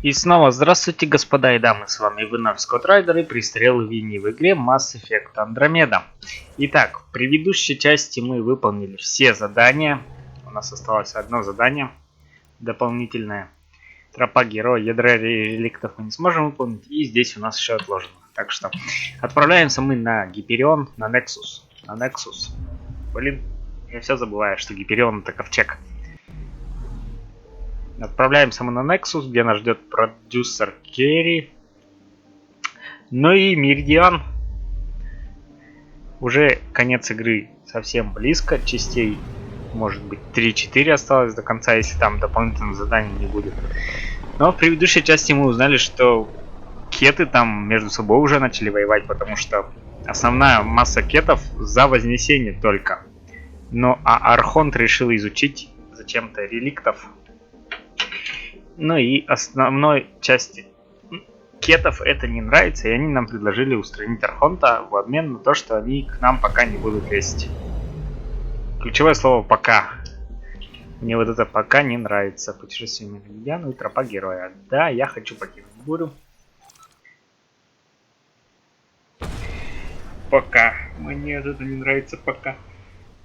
И снова здравствуйте, господа и дамы, с вами вновь Скотт Райдер и престарелый Винни в игре Mass Effect Andromeda. Итак, в предыдущей части мы выполнили все задания. У нас осталось одно задание дополнительное. Тропа героя, ядра реликтов мы не сможем выполнить, и здесь у нас еще отложено. Так что отправляемся мы на Гиперион, на Nexus. Блин, я все забываю, что Гиперион это ковчег. Отправляемся мы на Nexus, где нас ждет продюсер Керри. Ну и Меридиан. Уже конец игры совсем близко. Частей, может быть, 3-4 осталось до конца, если там дополнительных заданий не будет. Но в предыдущей части мы узнали, что кеты там между собой уже начали воевать, потому что основная масса кетов за Вознесение только. Но Архонт решил изучить зачем-то реликтов. Ну и основной части кетов это не нравится, и они нам предложили устранить Архонта в обмен на то, что они к нам пока не будут лезть. Ключевое слово «пока». Мне вот это «пока» не нравится. Путешествие Меридиану и тропа героя. Да, я хочу покинуть бурю. Пока. Мне это не нравится пока.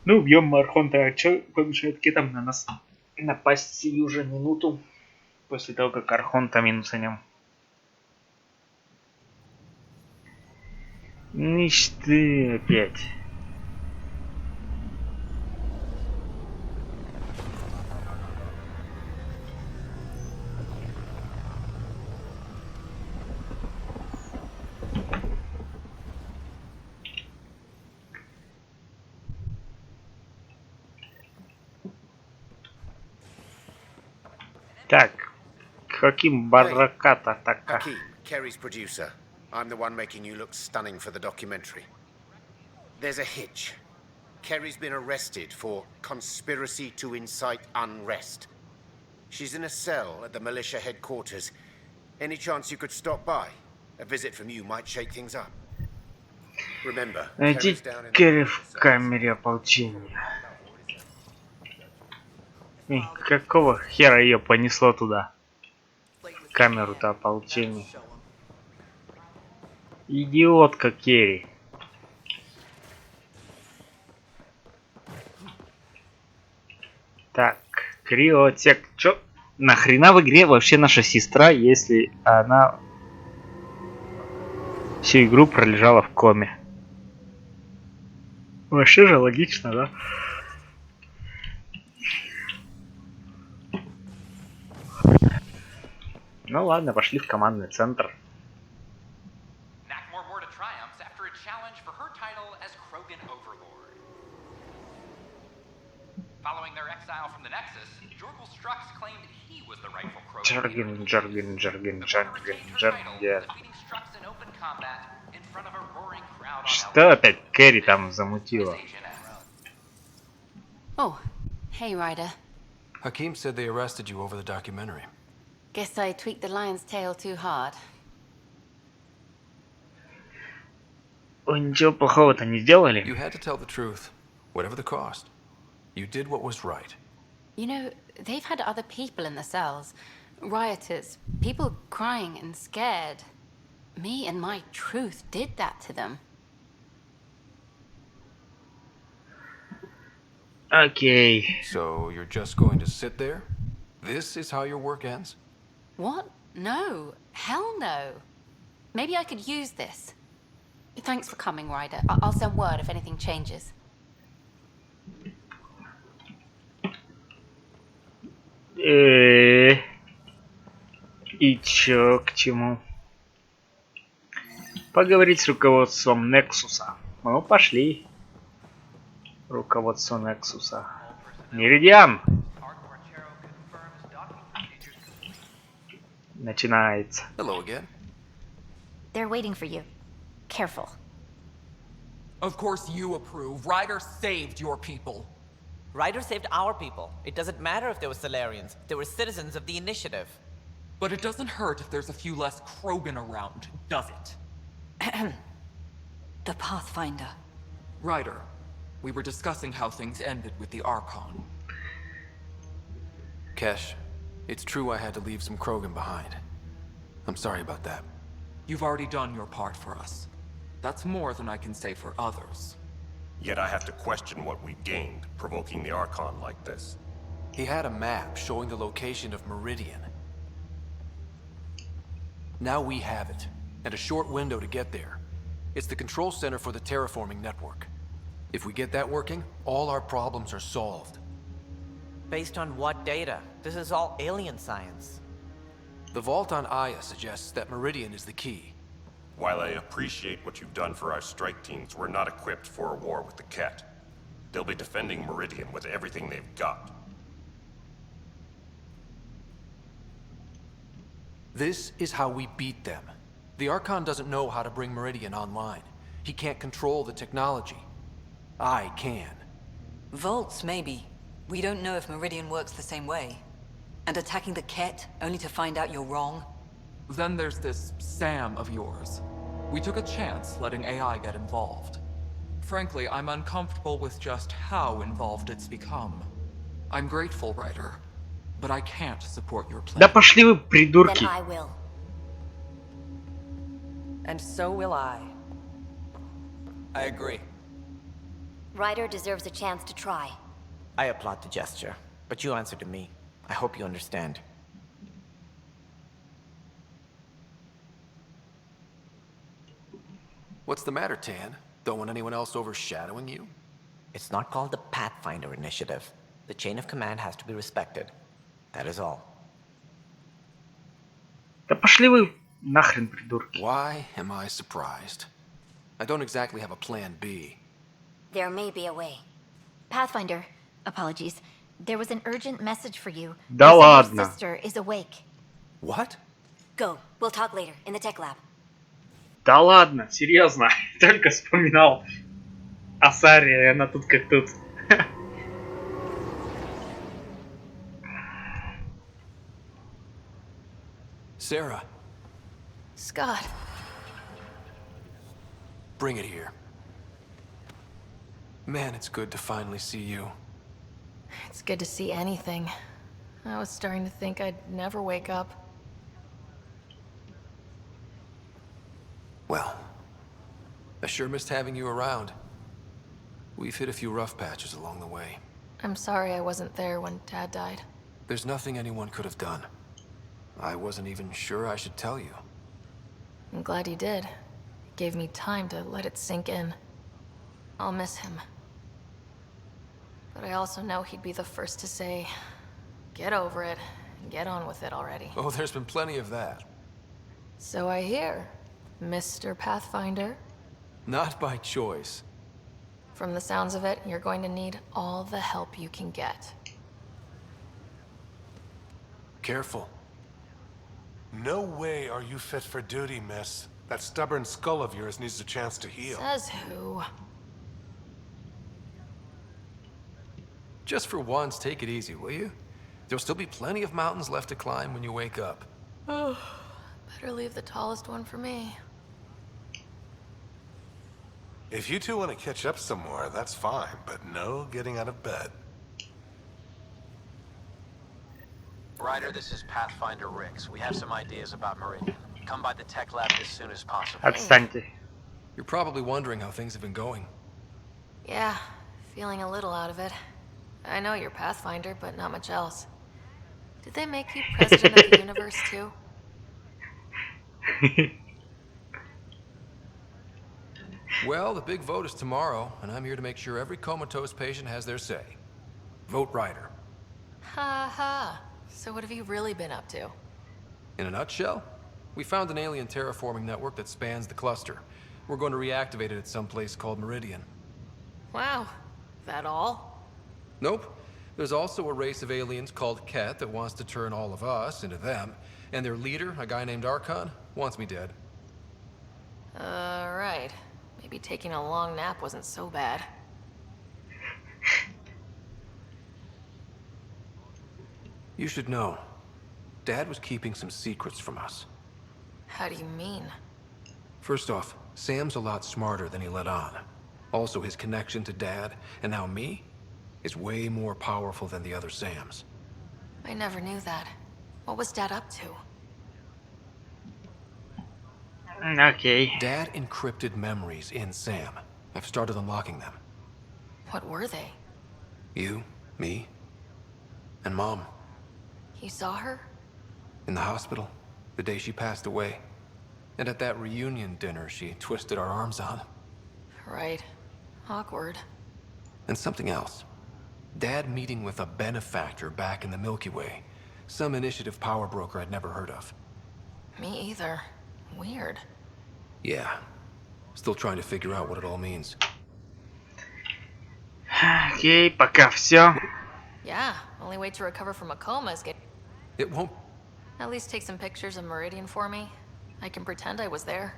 Ну, убьем Архонта, а что помешает кетам на нас напасть сию же минуту? После того, как Архонта минусанем. Ишь ты опять. Так. Каким бараката така? Kerry's producer. I'm the one making you look stunning for the documentary. There's a hitch. Kerry's been arrested for conspiracy to incite unrest. She's in a cell at the militia headquarters. Any chance you could stop by? A visit from you might shake things up. Remember, найди Керри в камере ополчения. Какого хера ее понесло туда? Камеру-то ополчения. Идиотка Керри. Так, криотек. Чё? Нахрена в игре вообще наша сестра, если она всю игру пролежала в коме? Вообще же логично, да? Ну ладно, пошли в командный центр. Джарген. Что опять Керри там замутила? Oh, hey Ryder. Hakim said they arrested you over the documentary. Guess I tweaked the lion's tail too hard. Ой, ничего плохого-то не сделали. You had to tell the truth, whatever the cost. You did what was right. You know, they've had other people in the cells. Rioters, people crying and scared. Me and my truth did that to them. Окей. So you're just going to sit there? This is how your work ends? What? No. Hell no. Maybe I could use this. Thanks for coming, Ryder. I'll send word if anything changes. И чё, к чему? Поговорить с руководством Нексуса. Ну, пошли. Руководство Нексуса. Меридиан! Начинается. Hello again. They're waiting for you. Careful. Of course you approve. Ryder saved your people. Ryder saved our people. It doesn't matter if they were Solarians. They were citizens of the Initiative. But it doesn't hurt if there's a few less Krogan around, does it? The Pathfinder. Ryder, we were discussing how things ended with the Archon. Kesh, it's true I had to leave some Krogan behind. I'm sorry about that. You've already done your part for us. That's more than I can say for others. Yet I have to question what we've gained, provoking the Archon like this. He had a map showing the location of Meridian. Now we have it, and a short window to get there. It's the control center for the terraforming network. If we get that working, all our problems are solved. Based on what data? This is all alien science. The vault on Aya suggests that Meridian is the key. While I appreciate what you've done for our strike teams, we're not equipped for a war with the Ket. They'll be defending Meridian with everything they've got. This is how we beat them. The Archon doesn't know how to bring Meridian online. He can't control the technology. I can. Vaults, maybe. We don't know if Meridian works the same way. And attacking the Ket, only to find out you're wrong? Then there's this Sam of yours. We took a chance letting AI get involved. Frankly, I'm uncomfortable with just how involved it's become. I'm grateful, Ryder, but I can't support your plan. Да пошли вы, Then придурки. I will. And so will I. I agree. Ryder deserves a chance to try. I applaud the gesture, but you answer to me. I hope you understand. What's the matter, Tan? Don't want anyone else overshadowing you? It's not called the Pathfinder Initiative. The chain of command has to be respected. That is all. Да пошли вы нахрен, придурки. Why am I surprised? I don't exactly have a plan B. There may be a way. Pathfinder, apologies. There was an urgent message for you. Да They said ладно. Your sister is awake. What? Go. We'll talk later in the tech lab. Да ладно, серьезно. Только вспоминал о Саре, и она тут как тут. Sarah, Scott. bring it here. Man, it's good to finally see you. It's good to see anything. I was starting to think I'd never wake up. Well, I sure missed having you around. We've hit a few rough patches along the way. I'm sorry I wasn't there when Dad died. There's nothing anyone could have done. I wasn't even sure I should tell you. I'm glad you did. It gave me time to let it sink in. I'll miss him. But I also know he'd be the first to say, get over it, and get on with it already. Oh, there's been plenty of that. So I hear, Mr. Pathfinder. Not by choice. From the sounds of it, you're going to need all the help you can get. Careful. No way are you fit for duty, miss. That stubborn skull of yours needs a chance to heal. Says who? Just for once, take it easy, will you? There'll still be plenty of mountains left to climb when you wake up. Oh, better leave the tallest one for me. If you two want to catch up some more, that's fine, but no getting out of bed. Ryder, this is Pathfinder Rix. We have some ideas about Meridian. Come by the tech lab as soon as possible. Отстаньте. You're probably wondering how things have been going. Yeah, feeling a little out of it. I know you're Pathfinder, but not much else. Did they make you president of the universe too? Well, the big vote is tomorrow, and I'm here to make sure every comatose patient has their say. Vote Ryder. Ha ha. So what have you really been up to? In a nutshell, we found an alien terraforming network that spans the cluster. We're going to reactivate it at some place called Meridian. Wow. That all? Nope. There's also a race of aliens called Ket that wants to turn all of us into them, and their leader, a guy named Archon, wants me dead. Right. Maybe taking a long nap wasn't so bad. You should know, Dad was keeping some secrets from us. How do you mean? First off, Sam's a lot smarter than he let on. Also, his connection to Dad, and now me, is way more powerful than the other Sams. I never knew that. What was Dad up to? Окей. Dad encrypted memories in Sam. I've started unlocking them. What were they? You, me, and Mom. You saw her? In the hospital, the day she passed away. And at that reunion dinner she twisted our arms on. Right. Awkward. And something else. Dad meeting with a benefactor back in the Milky Way. Some initiative power broker I'd never heard of. Me either. Weird. Yeah. Still trying to figure out what it all means. Окей, пока все. Yeah, only way to recover from a coma is get. It won't... At least take some pictures of Meridian for me. I can pretend I was there.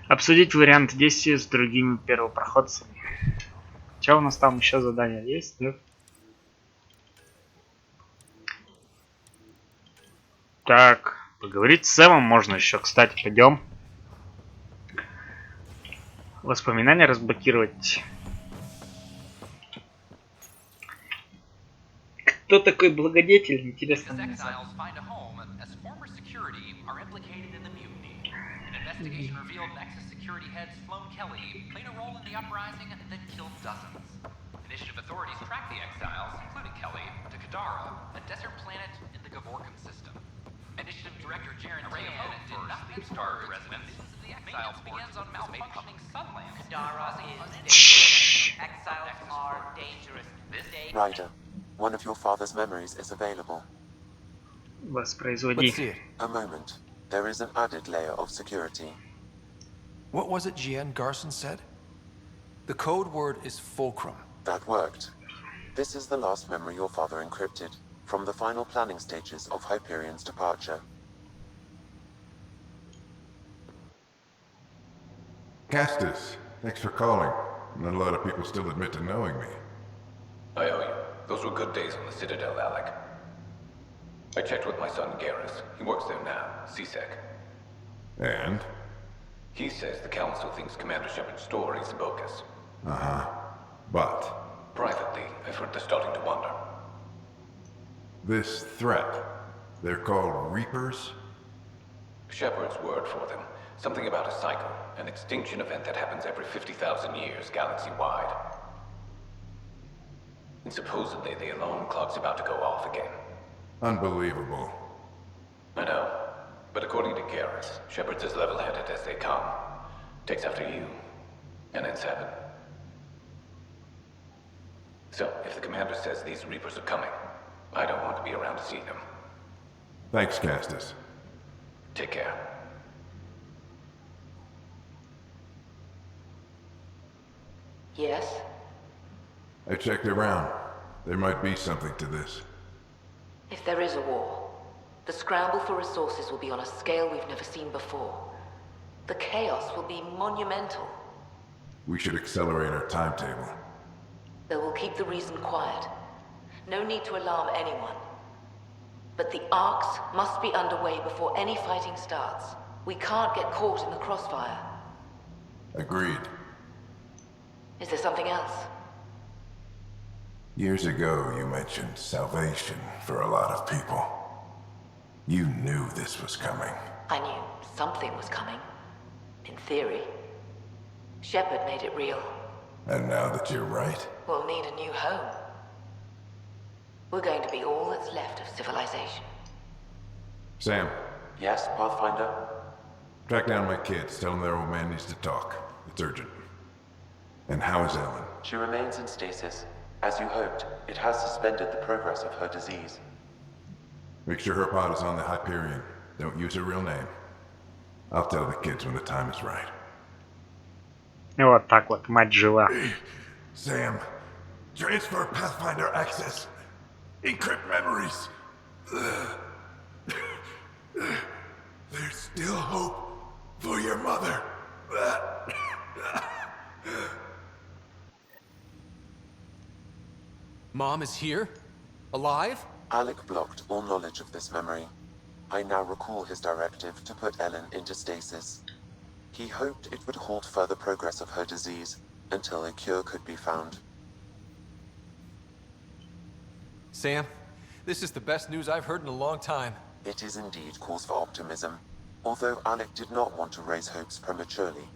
Обсудить варианты действий с другими первопроходцами. Че у нас там еще задания есть? Да? Так, поговорить с Сэмом можно еще, кстати, пойдем. Воспоминания разблокировать. Кто такой благодетель? Интересно. Investigation revealed Nexus security head Sloan Kelly played a role in the uprising that killed dozens. Initiative authorities tracked the exiles, including Kelly, to Kadara, a desert planet in the Gavorkan system. Initiative Director Jaren Tayan did nothing to start residents. The exiles begins on malfunctioning sunlands. Kadara is dangerous. Exiles are dangerous. This day... Ryder, one of your father's memories is available. Воспроизводи. Let's see it. A moment. There is an added layer of security. What was it Jian Garson said? The code word is Fulcrum. That worked. This is the last memory your father encrypted, from the final planning stages of Hyperion's departure. Castus, thanks for calling. Not a lot of people still admit to knowing me. I owe you. Those were good days on the Citadel, Alec. I checked with my son, Garrus. He works there now, CSEC. And? He says the Council thinks Commander Shepard's story is bogus. Uh-huh. But? Privately, I've heard they're starting to wonder. This threat, they're called Reapers? Shepard's word for them. Something about a cycle, an extinction event that happens every 50,000 years, galaxy-wide. And supposedly the alarm clock's about to go off again. Unbelievable. I know. But according to Garrus, Shepard's as level-headed as they come. Takes after you. And then 7. So, if the commander says these Reapers are coming, I don't want to be around to see them. Thanks, Castus. Take care. Yes? I checked around. There might be something to this. If there is a war, the scramble for resources will be on a scale we've never seen before. The chaos will be monumental. We should accelerate our timetable. They will keep the reason quiet. No need to alarm anyone. But the arcs must be underway before any fighting starts. We can't get caught in the crossfire. Agreed. Is there something else? Years ago, you mentioned salvation for a lot of people. You knew this was coming. I knew something was coming. In theory. Shepard made it real. And now that you're right, We'll need a new home. We're going to be all that's left of civilization. Sam, Yes, Pathfinder? track down my kids. Tell them their old man needs to talk. It's urgent. And how is Ellen? She remains in stasis. As you hoped, it has suspended the progress of her disease. Make sure her pod is on the Hyperion. Don't use her real name. I'll tell the kids when the time is right. И вот так вот, мать жива. Sam, transfer Pathfinder access. Encrypt memories. There's still hope for your mother. Mom is here? Alive? Alec blocked all knowledge of this memory. I now recall his directive to put Ellen into stasis. He hoped it would halt further progress of her disease until a cure could be found. Sam, this is the best news I've heard in a long time. It is indeed cause for optimism. although Alec did not want to raise hopes prematurely.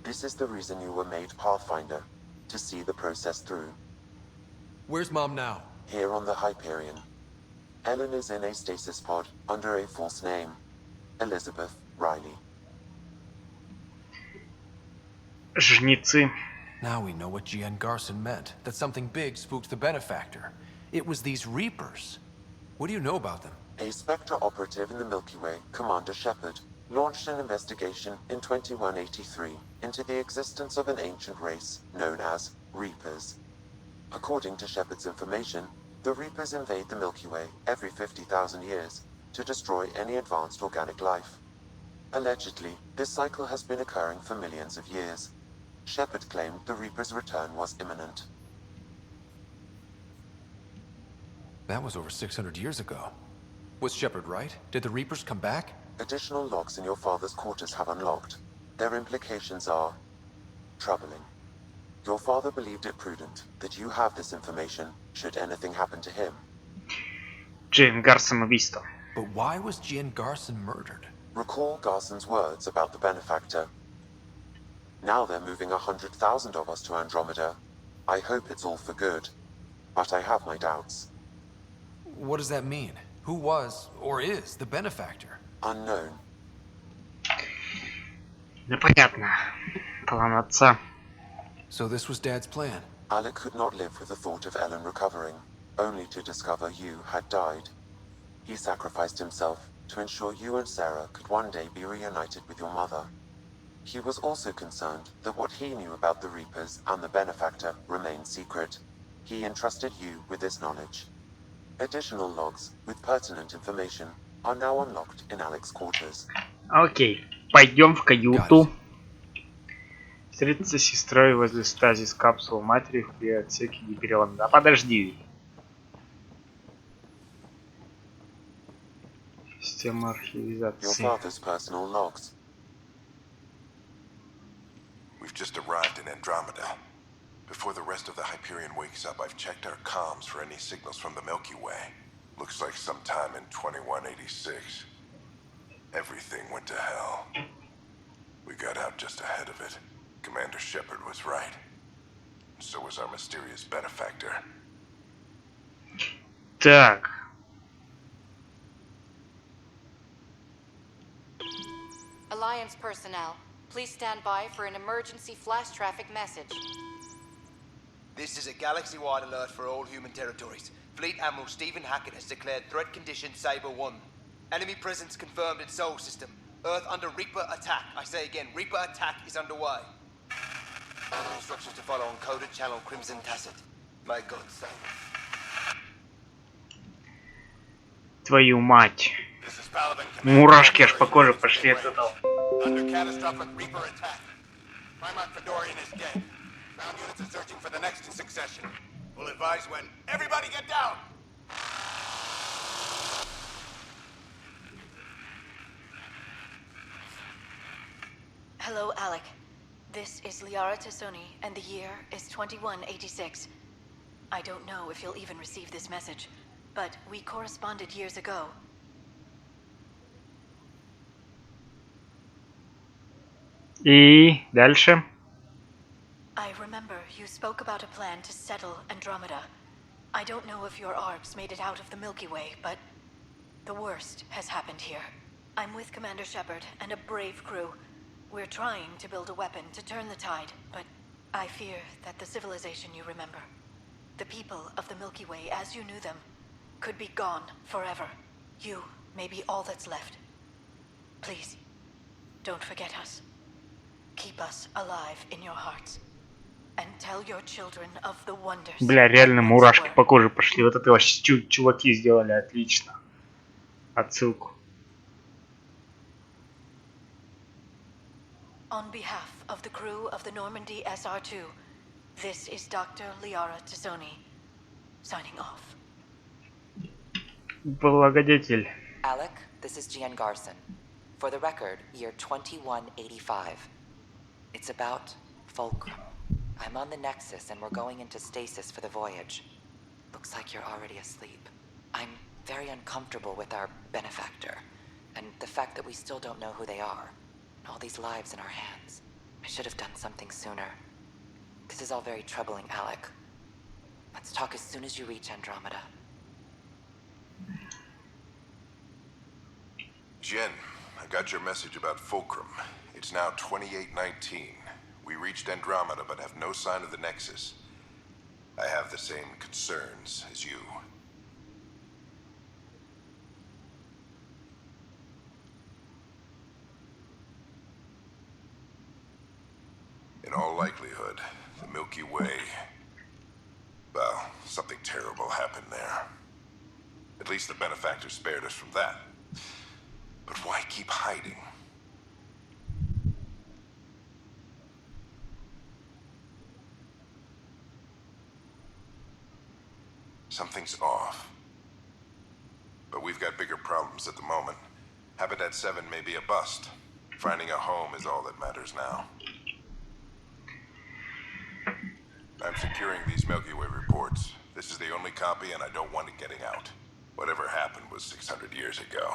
This is the reason you were made Pathfinder, to see the process through. Where's Mom now? Here on the Hyperion. Ellen is in a stasis pod under a false name, Elizabeth Riley. Жнецы. Now we know what Gian Garson meant, that something big spooked the Benefactor. It was these Reapers. What do you know about them? A Spectre operative in the Milky Way, Commander Shepard, launched an investigation in 2183 into the existence of an ancient race known as Reapers. According to Shepard's information, the Reapers invade the Milky Way every 50,000 years to destroy any advanced organic life. Allegedly, this cycle has been occurring for millions of years. Shepard claimed the Reapers' return was imminent. That was over 600 years ago. Was Shepard right? Did the Reapers come back? Additional logs in your father's quarters have unlocked. Their implications are troubling. Your father believed it prudent that you have this information should anything happen to him. Джейн Гарсон убийство. But why was Gian Garson murdered? Recall Garson's words about the Benefactor. Now they're moving 100,000 of us to Andromeda. I hope it's all for good, but I have my doubts. What does that mean? Who was, or is, the Benefactor? Unknown. Непонятно. План отца. So this was Dad's plan? Alec could not live with the thought of Ellen recovering, only to discover you had died. He sacrificed himself to ensure you and Sarah could one day be reunited with your mother. He was also concerned that what he knew about the Reapers and the Benefactor remained secret. He entrusted you with this knowledge. Additional logs with pertinent information are now unlocked in Alec's quarters. Окей, пойдем в каюту. Встретиться с сестрой возле стазис капсулы матери в отсеке Гипериона. Да подожди. Система архивизации. Your father's personal logs. We've just arrived in Andromeda. Before the rest of the Hyperion wakes up, I've checked our comms for any signals from the Milky Way. Looks like sometime in 2186. Everything went to hell. We got out just ahead of it. Commander Shepard was right. So was our mysterious Benefactor. Так. Alliance personnel, please stand by for an emergency flash traffic message. This is a galaxy-wide alert for all human territories. Fleet Admiral Stephen Hackett has declared threat condition Saber 1. Enemy presence confirmed in Sol System. Earth under Reaper attack. I say again, Reaper attack is underway. Instructions to follow on coded channel Crimson Tacit. May God save. Твою мать. Мурашки аж по коже пошли от этого. Under catastrophic Reaper attack. Primarch Fedorian is dead. Ground units are searching for the next in succession. We'll advise when. Everybody get down! Hello, Alec. This is Liara Tassoni, and the year is 2186. I don't know if you'll even receive this message, but we corresponded years ago. И дальше. I remember you spoke about a plan to settle Andromeda. I don't know if your arcs made it out of the Milky Way, but the worst has happened here. I'm with Commander Shepard and a brave crew. We're trying to build a weapon to turn the tide, but I fear that the civilization you remember, the people of the Milky Way as you knew them, could be gone forever. You may be all that's left. Please, don't forget us. Keep us alive in your hearts. And tell your children of the wonders. Бля, реально мурашки по коже пошли. Вот это вообще чуваки сделали отлично. Отсылку. On behalf of the crew of the Normandy SR2, this is Dr. Liara Tassoni, signing off. Благодетель. Alec, this is Gian Garson. For the record, year 2185. It's about Fulcrum. I'm on the Nexus and we're going into stasis for the voyage. Looks like you're already asleep. I'm very uncomfortable with our Benefactor. And the fact that we still don't know who they are. And all these lives in our hands. I should have done something sooner. This is all very troubling, Alec. Let's talk as soon as you reach Andromeda. Jen, I got your message about Fulcrum. It's now 2819. We reached Andromeda but have no sign of the Nexus. I have the same concerns as you. In all likelihood, the Milky Way... well, something terrible happened there. At least the benefactor spared us from that. But why keep hiding? Something's off. But we've got bigger problems at the moment. Habitat 7 may be a bust. Finding a home is all that matters now. I'm securing these Milky Way reports. This is the only copy and I don't want it getting out. Whatever happened was 600 years ago.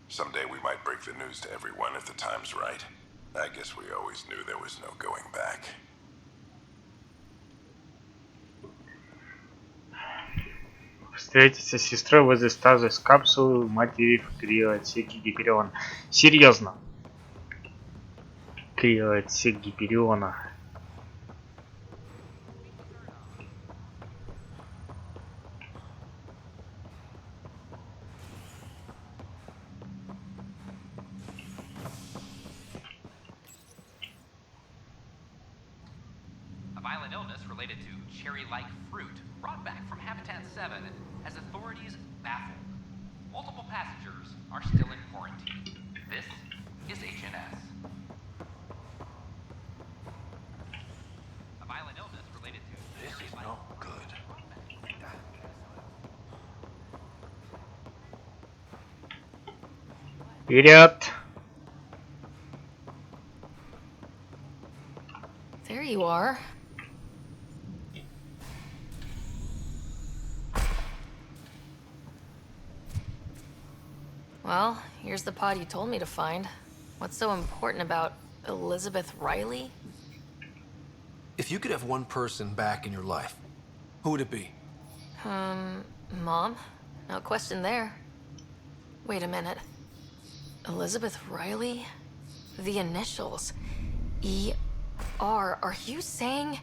Someday we might break the news to everyone if the time's right. I guess we always knew there was no going back. Встретиться с сестрой возле стазис капсулы, материв криоотсек Гипериона. Серьезно. Криоотсек Гипериона. A violent illness related to cherry-like fruit brought back from Habitat 7 has authorities baffled. Multiple passengers are still in quarantine. This is HNS. A violent illness related to This is cherry-like no good. Вперед! There you are. Well, here's the pod you told me to find. What's so important about Elizabeth Riley? If you could have one person back in your life, who would it be? Mom? No question there. Wait a minute. Elizabeth Riley? The initials. E.R. Are you saying?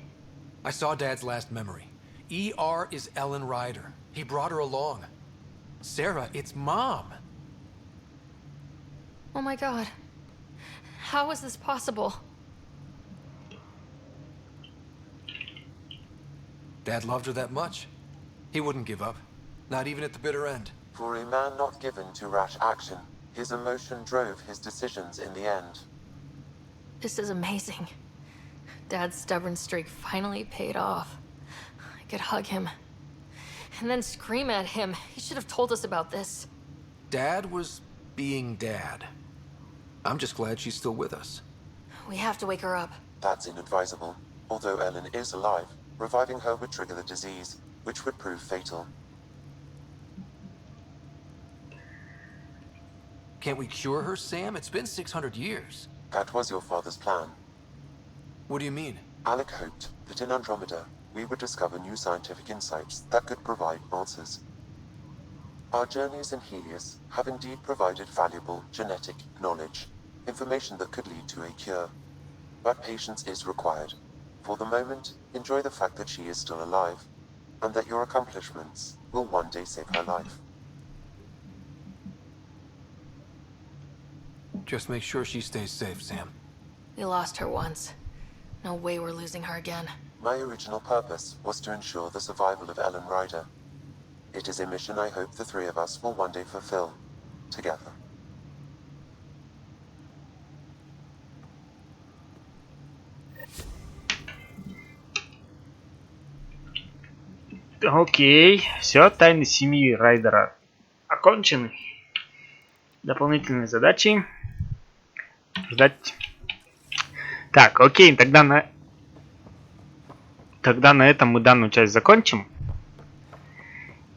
I saw Dad's last memory. E.R. is Ellen Ryder. He brought her along. Sarah, it's Mom. Oh my god. How is this possible? Dad loved her that much. He wouldn't give up. Not even at the bitter end. For a man not given to rash action, his emotion drove his decisions in the end. This is amazing. Dad's stubborn streak finally paid off. I could hug him. And then scream at him. He should have told us about this. Dad was being Dad. I'm just glad she's still with us. We have to wake her up. That's inadvisable. Although Ellen is alive, reviving her would trigger the disease, which would prove fatal. Can't we cure her, Sam? It's been 600 years. That was your father's plan. What do you mean? Alec hoped that in Andromeda, we would discover new scientific insights that could provide answers. Our journeys in Helios have indeed provided valuable genetic knowledge, information that could lead to a cure. But patience is required. For the moment, enjoy the fact that she is still alive, and that your accomplishments will one day save her life. Just make sure she stays safe, Sam. We lost her once. No way we're losing her again. My original purpose was to ensure the survival of Ellen Ryder. It is a mission I hope the three of us will one day fulfill, together. Окей, все, тайны семьи Райдера окончены. Дополнительные задачи. Ждать. Так, окей, тогда на этом мы данную часть закончим.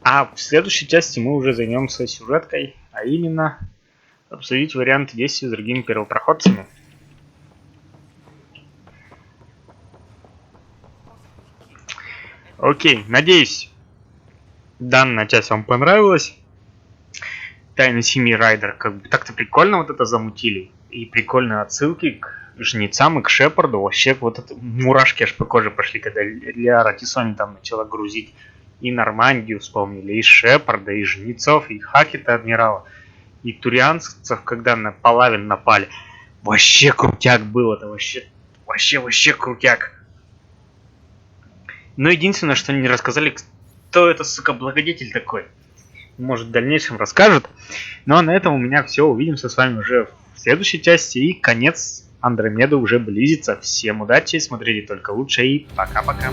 А в следующей части мы уже займемся сюжеткой, а именно Обсудить варианты действий с другими первопроходцами. Окей, надеюсь, данная часть вам понравилась. Тайны семьи Райдер, как бы так-то прикольно вот это замутили. И прикольные отсылки к жнецам и к Шепарду. Вообще вот это мурашки аж по коже пошли, когда Лиара Тисони там начала грузить. И Нормандию вспомнили, и Шепарда, и жнецов, и Хакета адмирала, и турианцев, когда на Палавин напали. Вообще крутяк был это, вообще крутяк. Но единственное, что не рассказали, кто это, сука, благодетель такой. Может, в дальнейшем расскажут. Ну а на этом у меня все. Увидимся с вами уже в следующей части. И конец Андромеды уже близится. Всем удачи, смотрите только лучше и пока-пока.